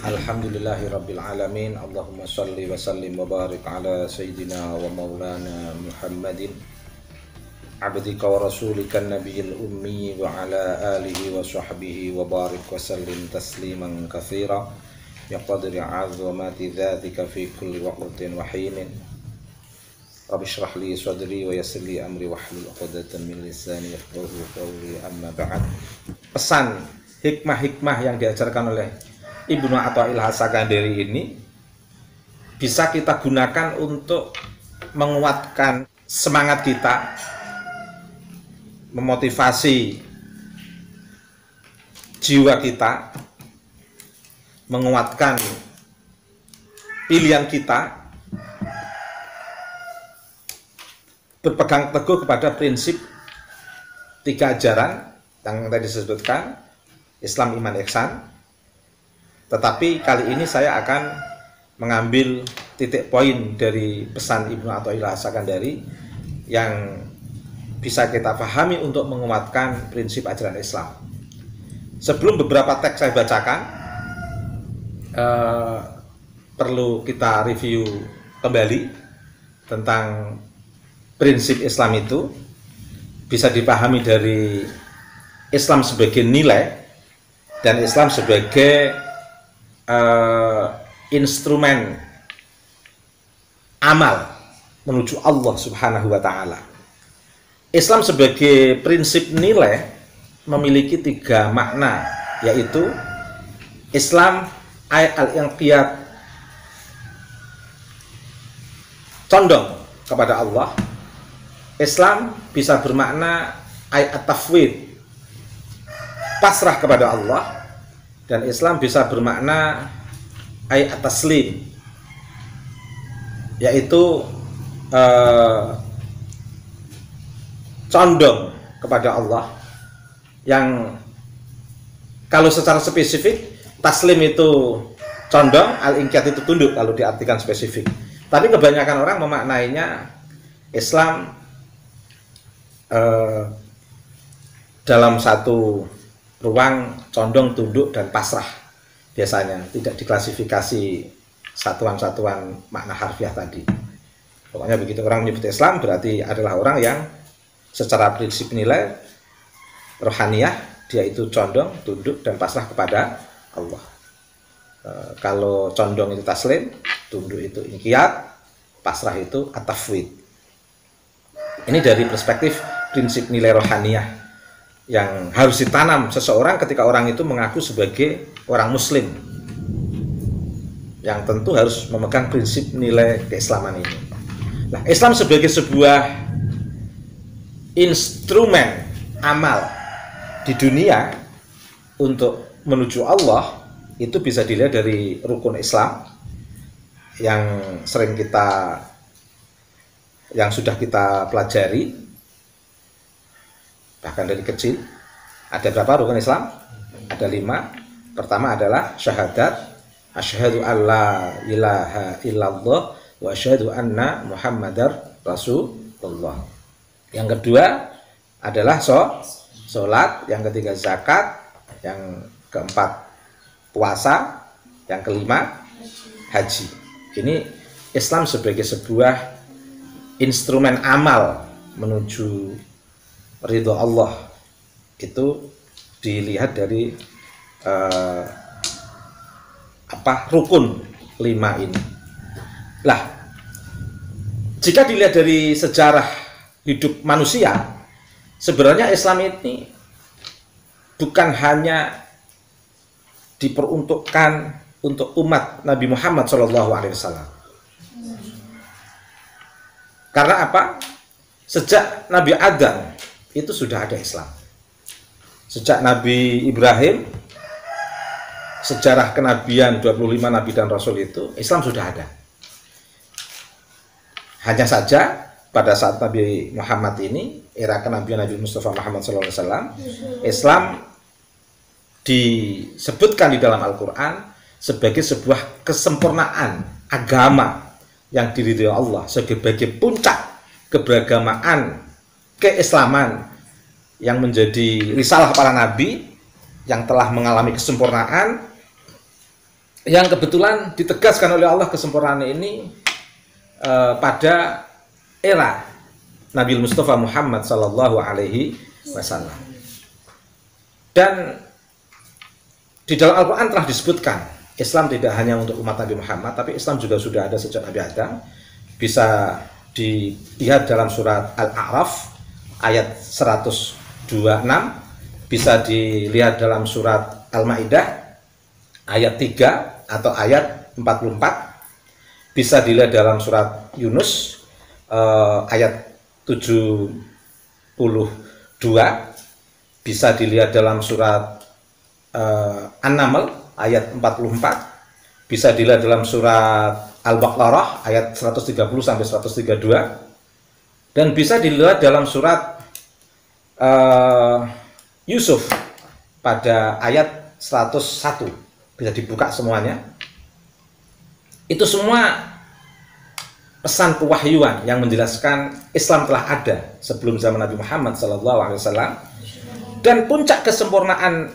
Alhamdulillahi Rabbil Alamin. Allahumma salli wa sallim wa barik ala Sayyidina wa maulana Muhammadin abdika wa rasulika nabiyil ummi wa ala alihi wa sahbihi wa barik wa sallim tasliman kathira ya qadri azamati dhatika fi kulli waqtin wa hinin. Rabbi shrah li sadri wa yassir li amri wahlul 'uqdatam min lisani yafqahu qawli, amma ba'd. Pesan hikmah-hikmah yang diajarkan oleh Ibnu Athaillah As-Sakandari ini bisa kita gunakan untuk menguatkan semangat kita, memotivasi jiwa kita, menguatkan pilihan kita, berpegang teguh kepada prinsip tiga ajaran yang tadi disebutkan, Islam, iman, ihsan. Tetapi kali ini saya akan mengambil titik poin dari pesan Ibnu Athaillah As-Sakandari yang bisa kita pahami untuk menguatkan prinsip ajaran Islam. Sebelum beberapa teks saya bacakan, perlu kita review kembali tentang prinsip Islam itu. Bisa dipahami dari Islam sebagai nilai dan Islam sebagai instrumen amal menuju Allah Subhanahu wa ta'ala. Islam sebagai prinsip nilai memiliki tiga makna, yaitu Islam al-inqiyad, condong kepada Allah. Islam bisa bermakna at-tafwid, pasrah kepada Allah. Dan Islam bisa bermakna at-taslim, yaitu condong kepada Allah. Yang kalau secara spesifik taslim itu condong, al-inqiyad itu tunduk kalau diartikan spesifik. Tapi kebanyakan orang memaknainya Islam dalam satu ruang condong, tunduk, dan pasrah. Biasanya tidak diklasifikasi satuan-satuan makna harfiah tadi. Pokoknya begitu orang menyebut Islam berarti adalah orang yang secara prinsip nilai rohaniyah dia itu condong, tunduk, dan pasrah kepada Allah. Kalau condong itu taslim, tunduk itu inqiyad, pasrah itu at-tafwid. Ini dari perspektif prinsip nilai rohaniyah yang harus ditanam seseorang ketika orang itu mengaku sebagai orang muslim, yang tentu harus memegang prinsip nilai keislaman ini. Nah, Islam sebagai sebuah instrumen amal di dunia untuk menuju Allah itu bisa dilihat dari rukun Islam yang sudah kita pelajari bahkan dari kecil. Ada berapa rukun Islam? Ada 5. Pertama adalah syahadat, asyhadu alla ilaha illallah wa asyhadu anna muhammadar rasulullah. Yang kedua adalah sholat, yang ketiga zakat, yang keempat puasa, yang kelima haji. Ini Islam sebagai sebuah instrumen amal menuju ridho Allah. Itu dilihat dari rukun 5 ini. Lah, jika dilihat dari sejarah hidup manusia, sebenarnya Islam ini bukan hanya diperuntukkan untuk umat Nabi Muhammad SAW. Karena apa? Sejak Nabi Adam itu sudah ada Islam. Sejak Nabi Ibrahim, sejarah kenabian 25 nabi dan rasul itu, Islam sudah ada. Hanya saja pada saat Nabi Muhammad ini, era kenabian Nabi Mustafa Muhammad SAW, Islam disebutkan di dalam Al-Quran sebagai sebuah kesempurnaan agama yang diridhoi Allah, sebagai puncak keberagamaan keislaman yang menjadi risalah para nabi yang telah mengalami kesempurnaan, yang kebetulan ditegaskan oleh Allah kesempurnaan ini pada era Nabi Mustafa Muhammad Sallallahu Alaihi Wasallam. Dan di dalam Al-Quran telah disebutkan Islam tidak hanya untuk umat Nabi Muhammad, tapi Islam juga sudah ada sejak Nabi Adam. Bisa dilihat dalam surat Al-A'raf ayat 126, bisa dilihat dalam surat Al-Maidah ayat 3 atau ayat 44, bisa dilihat dalam surat Yunus ayat 72, bisa dilihat dalam surat An-Naml ayat 44, bisa dilihat dalam surat Al-Baqarah ayat 130 sampai 132, dan bisa dilihat dalam surat Yusuf pada ayat 101. Bisa dibuka semuanya. Itu semua pesan pewahyuan yang menjelaskan Islam telah ada sebelum zaman Nabi Muhammad SAW. Dan puncak kesempurnaan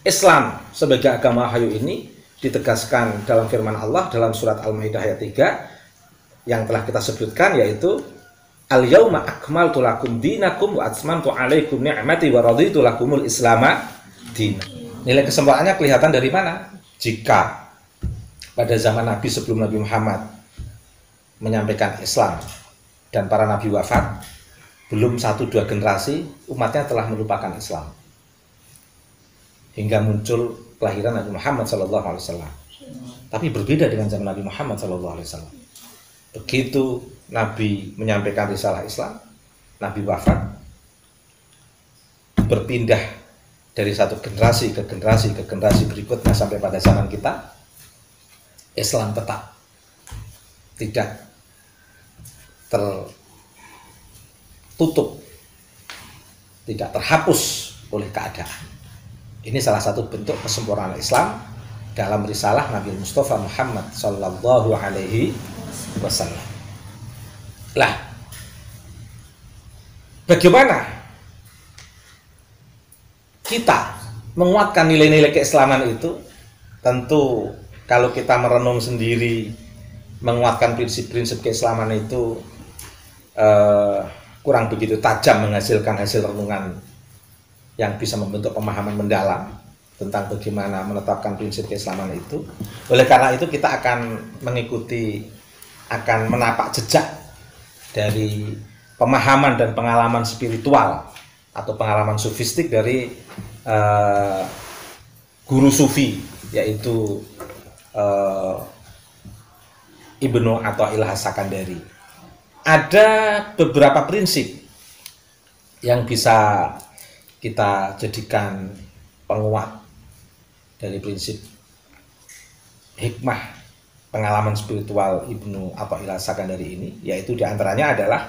Islam sebagai agama wahyu ini ditegaskan dalam firman Allah dalam surat Al-Maidah ayat 3 yang telah kita sebutkan, yaitu Al-yauma akmaltu lakum dinakum wa atmamtu alaikum ni'mati wa raditu lakumul islama dinan. Nilai kesempurnaannya kelihatan dari mana? Jika pada zaman Nabi sebelum Nabi Muhammad menyampaikan Islam dan para nabi wafat, belum 1-2 generasi umatnya telah melupakan Islam hingga muncul kelahiran Nabi Muhammad SAW. Tapi berbeda dengan zaman Nabi Muhammad SAW. Begitu Nabi menyampaikan risalah Islam, Nabi wafat, berpindah dari satu generasi ke generasi berikutnya sampai pada zaman kita, Islam tetap tidak tertutup, tidak terhapus oleh keadaan. Ini salah satu bentuk kesempurnaan Islam dalam risalah Nabi Mustafa Muhammad Sallallahu Alaihi Wasallam. Lah, bagaimana kita menguatkan nilai-nilai keislaman itu? Tentu kalau kita merenung sendiri, menguatkan prinsip-prinsip keislaman itu kurang begitu tajam menghasilkan hasil renungan yang bisa membentuk pemahaman mendalam tentang bagaimana menetapkan prinsip keislaman itu. Oleh karena itu kita akan menapak jejak dari pemahaman dan pengalaman spiritual atau pengalaman sufistik dari guru sufi, yaitu Ibnu Athaillah As-Sakandari. Ada beberapa prinsip yang bisa kita jadikan penguat dari prinsip hikmah pengalaman spiritual Ibnu Athaillah As-Sakandari ini, yaitu diantaranya adalah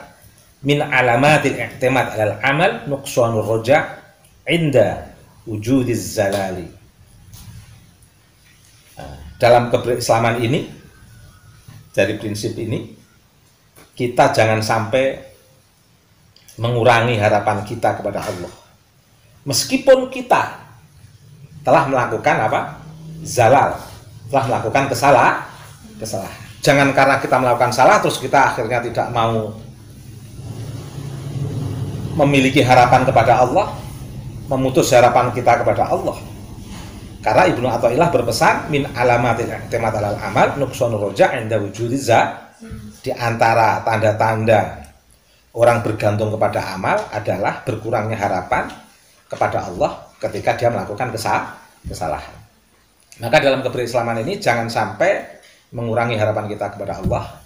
min alamatil i'timad alal amal nuqsanur roja inda wujudiz zalali. Dalam keberislaman ini, dari prinsip ini, kita jangan sampai mengurangi harapan kita kepada Allah. Meskipun kita telah melakukan zalal, telah melakukan kesalahan. Jangan karena kita melakukan salah terus kita akhirnya tidak mau memiliki harapan kepada Allah, memutus harapan kita kepada Allah. Karena Ibnu Athaillah berpesan min alamatil i'timad alal amal nuqsanur roja inda wujudiz di antara tanda-tanda orang bergantung kepada amal adalah berkurangnya harapan kepada Allah ketika dia melakukan kesalahan. Maka dalam keberislaman ini jangan sampai mengurangi harapan kita kepada Allah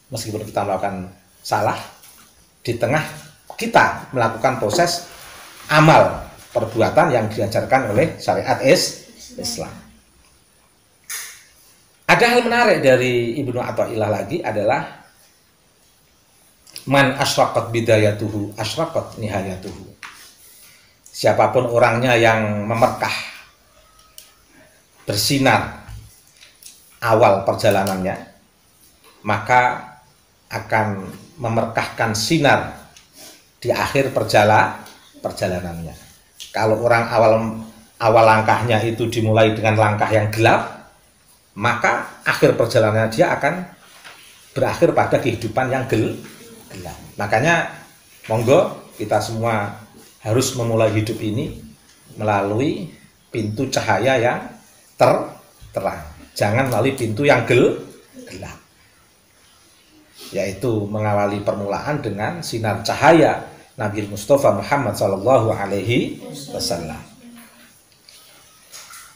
meskipun kita melakukan salah, di tengah kita melakukan proses amal perbuatan yang diajarkan oleh syariat Islam. Ada hal menarik dari Ibnu Athaillah lagi adalah man asyraqat bidayatuhu asyraqat nihayatuhu. Siapapun orangnya yang memerkah, bersinar awal perjalanannya, maka akan memerkahkan sinar di akhir perjalanannya. Kalau orang awal langkahnya itu dimulai dengan langkah yang gelap, maka akhir perjalanannya dia akan berakhir pada kehidupan yang gelap. Makanya monggo kita semua harus memulai hidup ini melalui pintu cahaya yang terang. Jangan melalui pintu yang gelap. Yaitu mengawali permulaan dengan sinar cahaya Nabi Mustafa Muhammad sallallahu alaihi wasallam.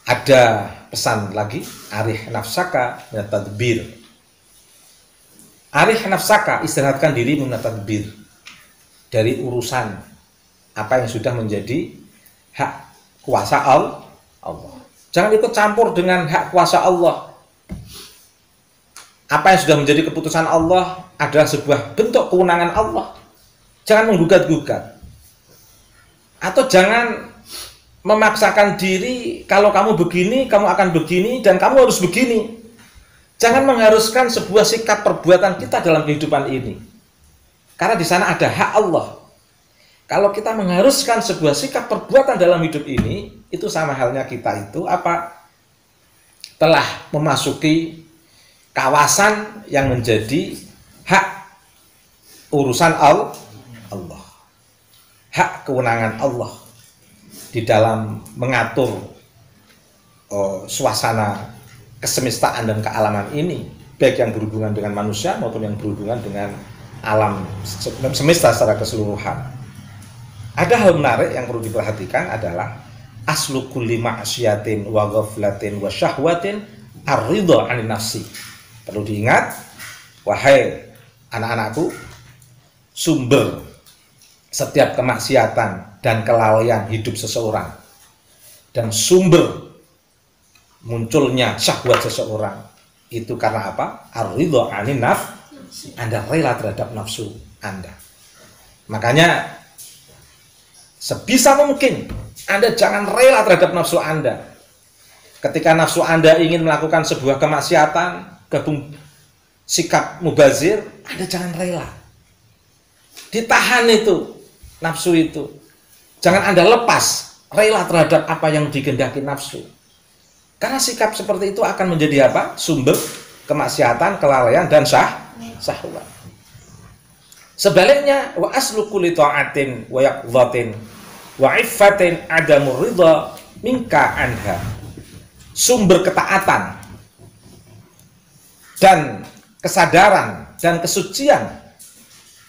Ada pesan lagi, arih nafsaka minat tadbir. Arih nafsaka, istirahatkan diri minat tadbir, dari urusan apa yang sudah menjadi hak kuasa Allah. Jangan ikut campur dengan hak kuasa Allah. Apa yang sudah menjadi keputusan Allah adalah sebuah bentuk kewenangan Allah. Jangan menggugat-gugat. Atau jangan memaksakan diri, kalau kamu begini, kamu akan begini, dan kamu harus begini. Jangan mengharuskan sebuah sikap perbuatan kita dalam kehidupan ini. Karena di sana ada hak Allah. Kalau kita mengharuskan sebuah sikap perbuatan dalam hidup ini, itu sama halnya kita itu telah memasuki kawasan yang menjadi hak urusan Allah. Hak kewenangan Allah di dalam mengatur suasana kesemestaan dan kealaman ini, baik yang berhubungan dengan manusia maupun yang berhubungan dengan alam semesta secara keseluruhan. Ada hal menarik yang perlu diperhatikan adalah aslu kulli ma'syiatin wa ghaflatin wa syahwatin ar-ridha 'anil nafsi. Perlu diingat, wahai anak-anakku, sumber setiap kemaksiatan dan kelalaian hidup seseorang dan sumber munculnya syahwat seseorang itu karena apa? Ar-ridha 'anil nafsi. Anda rela terhadap nafsu Anda. Makanya sebisa mungkin Anda jangan rela terhadap nafsu Anda. Ketika nafsu Anda ingin melakukan sebuah kemaksiatan, sikap mubazir, Anda jangan rela. Ditahan itu nafsu itu. Jangan Anda lepas rela terhadap apa yang dikehendaki nafsu. Karena sikap seperti itu akan menjadi apa? Sumber kemaksiatan, kelalaian dan syahwat. Sebaliknya, wa aslu kulli ta'atin wa yaqdhatin wa iffatin adamur ridha minka anha. Sumber ketaatan dan kesadaran dan kesucian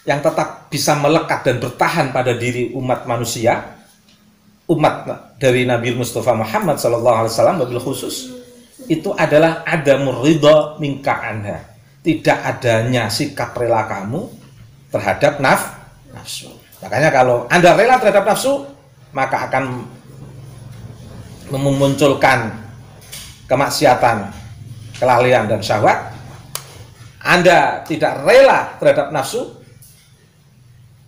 yang tetap bisa melekat dan bertahan pada diri umat manusia, umat dari Nabi Mustafa Muhammad SAW wabil khusus, itu adalah adamur ridha minka anha. Tidak adanya sikap rela kamu terhadap nafsu. Makanya kalau Anda rela terhadap nafsu, maka akan memunculkan kemaksiatan, kelalaian dan syahwat. Anda tidak rela terhadap nafsu,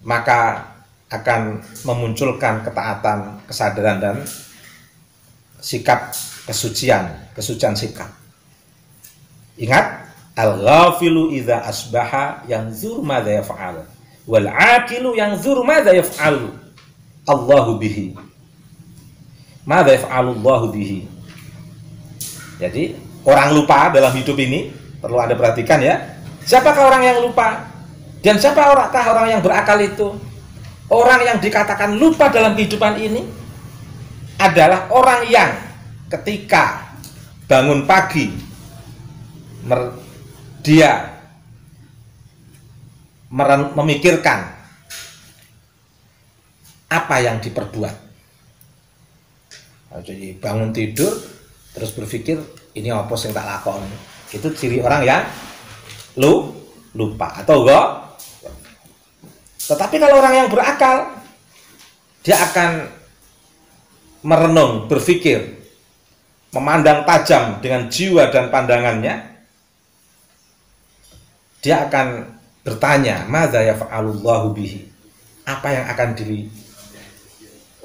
maka akan memunculkan ketaatan, kesadaran dan sikap kesucian sikap. Ingat, al-ghafilu idza asbaha yanzur madza yaf'al wal 'aqilu yanzur madza yaf'al Allahu bihi. Madza yaf'alu Allahu bihi. Jadi, orang lupa dalam hidup ini perlu Anda perhatikan ya. Siapakah orang yang lupa? Dan siapakah orang yang berakal itu? Orang yang dikatakan lupa dalam kehidupan ini adalah orang yang ketika bangun pagi dia memikirkan apa yang diperbuat. Jadi bangun tidur terus berpikir ini apa yang tak lakon. Itu ciri orang yang lupa atau enggak. Tetapi kalau orang yang berakal, dia akan merenung, berpikir, memandang tajam dengan jiwa dan pandangannya. Dia akan bertanya, madza yaf'alullahu bihi? Apa yang akan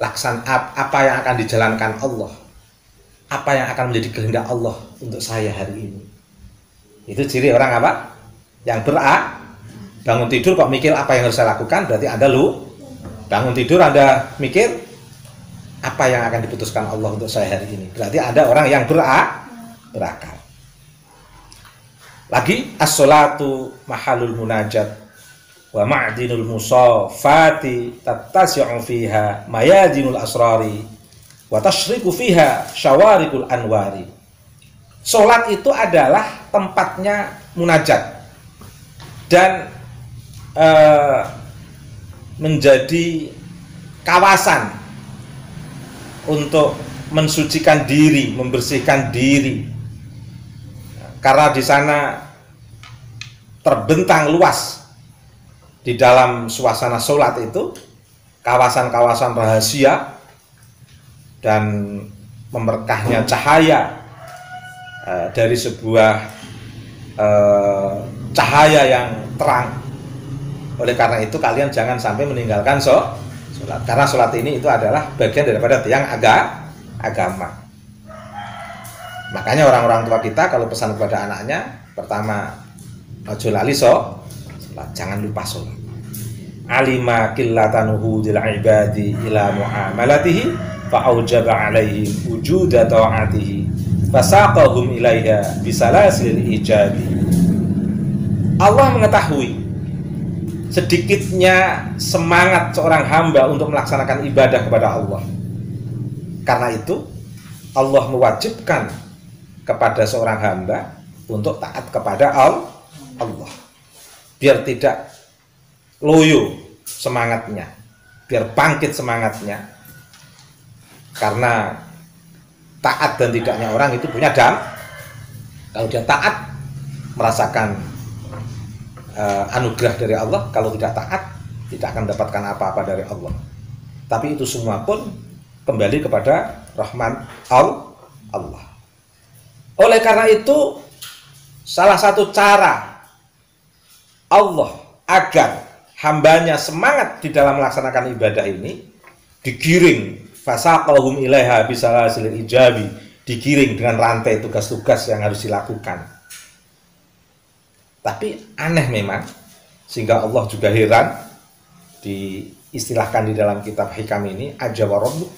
apa yang akan dijalankan Allah? Apa yang akan menjadi kehendak Allah untuk saya hari ini? Itu ciri orang apa? Yang bangun tidur kok mikir apa yang harus saya lakukan, berarti Anda bangun tidur Anda mikir apa yang akan diputuskan Allah untuk saya hari ini. Berarti ada orang yang berakal. Lagi as-sholatu mahalul munajat wa ma'dinul musafati tattasi'u fiha mayadinul asrari wa tashriku fiha syawarikul anwari. Salat itu adalah tempatnya munajat dan menjadi kawasan untuk mensucikan diri, membersihkan diri. Karena di sana terbentang luas di dalam suasana sholat itu kawasan-kawasan rahasia dan memerkahnya cahaya dari sebuah cahaya yang terang. Oleh karena itu kalian jangan sampai meninggalkan sholat, karena sholat ini itu adalah bagian daripada tiang agama. Makanya orang-orang tua kita kalau pesan kepada anaknya, pertama ojo lali sholat, jangan lupa sholat. Alima qillatanuhu dil ibadi ila muamalatihi fa aujaba alaihim wujuda ta'atihi fasaqahum ilaiha bisalasil ijabi. Allah mengetahui sedikitnya semangat seorang hamba untuk melaksanakan ibadah kepada Allah. Karena itu Allah mewajibkan kepada seorang hamba untuk taat kepada Allah, biar tidak loyo semangatnya, biar bangkit semangatnya. Karena taat dan tidaknya orang itu punya kalau dia taat merasakan anugerah dari Allah, kalau tidak taat tidak akan mendapatkan apa-apa dari Allah. Tapi itu semua pun kembali kepada rahman Allah. Oleh karena itu, salah satu cara Allah agar hambanya semangat di dalam melaksanakan ibadah ini, digiring fasaqahum ilaiha bisalasil ijabi, digiring dengan rantai tugas-tugas yang harus dilakukan. Tapi aneh memang, sehingga Allah juga heran, diistilahkan di dalam kitab hikam ini, ajaba rabbuk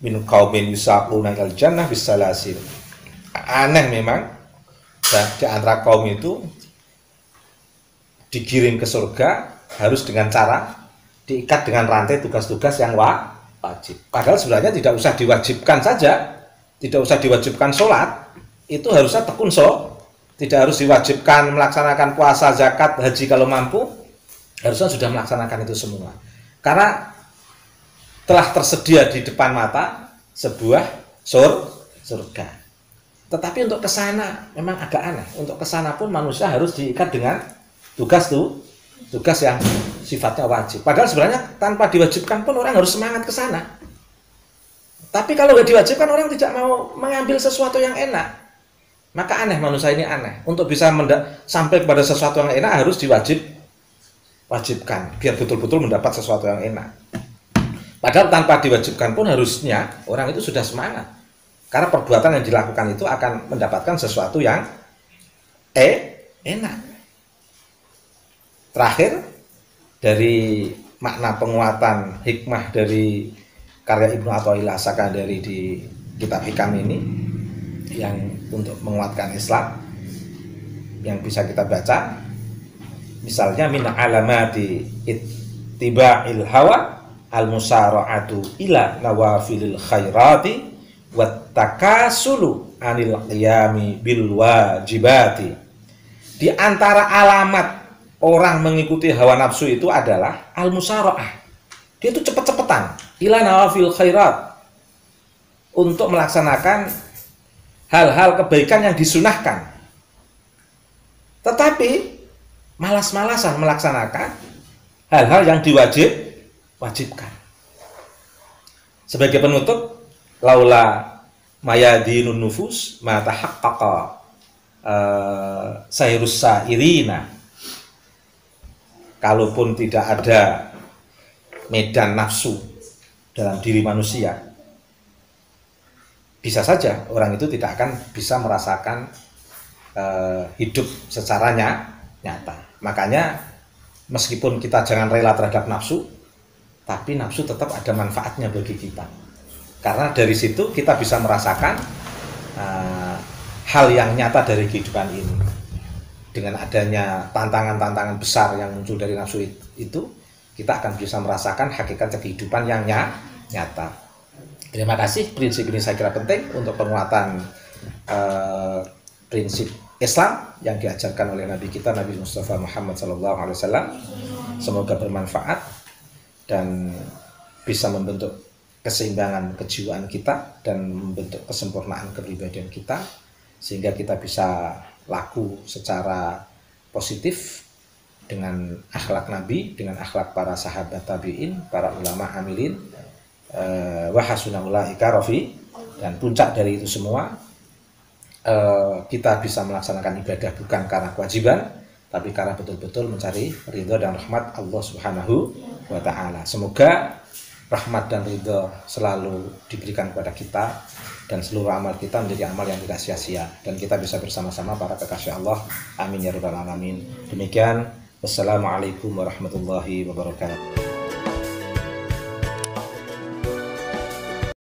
min qaumin yusaquna ilal jannah bisalasil. Aneh memang, dan di antara kaum itu digiring ke surga harus dengan cara diikat dengan rantai tugas-tugas yang wajib. Padahal sebenarnya tidak usah diwajibkan saja, tidak usah diwajibkan sholat, itu harusnya tekun tidak harus diwajibkan melaksanakan puasa, zakat, haji kalau mampu, harusnya sudah melaksanakan itu semua. Karena telah tersedia di depan mata sebuah surga. Tetapi untuk kesana memang agak aneh. Untuk kesana pun manusia harus diikat dengan tugas yang sifatnya wajib. Padahal sebenarnya tanpa diwajibkan pun orang harus semangat ke sana. Tapi kalau nggak diwajibkan, orang tidak mau mengambil sesuatu yang enak. Maka aneh, manusia ini aneh. Untuk bisa sampai kepada sesuatu yang enak harus diwajibkan, biar betul-betul mendapat sesuatu yang enak. Padahal tanpa diwajibkan pun harusnya orang itu sudah semangat. Karena perbuatan yang dilakukan itu akan mendapatkan sesuatu yang enak. Terakhir, dari makna penguatan hikmah dari karya Ibnu Athaillah As-Sakandari di kitab Hikam ini, yang untuk menguatkan Islam, yang bisa kita baca, misalnya min alamati ittiba'il hawa al-musara'atu ila nawafilil khairati wattakasulu anil qiyami bil wajibati. Di antara alamat orang mengikuti hawa nafsu itu adalah al-musara'ah. Dia itu cepet-cepetan ila nawafil khairat, untuk melaksanakan hal-hal kebaikan yang disunahkan. Tetapi malas-malasan melaksanakan hal-hal yang diwajibkan. Sebagai penutup, laula mayadinun nufus ma tahaqqaqa sairus sairina. Kalaupun tidak ada medan nafsu dalam diri manusia, bisa saja orang itu tidak akan bisa merasakan hidup secara nyata. Makanya meskipun kita jangan rela terhadap nafsu, tapi nafsu tetap ada manfaatnya bagi kita. Karena dari situ kita bisa merasakan hal yang nyata dari kehidupan ini. dengan adanya tantangan-tantangan besar yang muncul dari nafsu itu, kita akan bisa merasakan hakikat kehidupan yang nyata. Terima kasih. Prinsip ini saya kira penting untuk penguatan prinsip Islam yang diajarkan oleh Nabi kita, Nabi Mustafa Muhammad SAW. Semoga bermanfaat dan bisa membentuk keseimbangan kejiwaan kita dan membentuk kesempurnaan kepribadian kita, sehingga kita bisa laku secara positif dengan akhlak Nabi, dengan akhlak para sahabat tabi'in, para ulama amilin, wa hasuna ulaika rafi. Dan puncak dari itu semua, kita bisa melaksanakan ibadah bukan karena kewajiban, tapi karena betul-betul mencari ridha dan rahmat Allah Subhanahu wa ta'ala. Semoga rahmat dan ridha selalu diberikan kepada kita, dan seluruh amal kita menjadi amal yang tidak sia-sia, dan kita bisa bersama-sama para kekasih Allah. Amin ya rabbal alamin. Demikian, wassalamualaikum warahmatullahi wabarakatuh.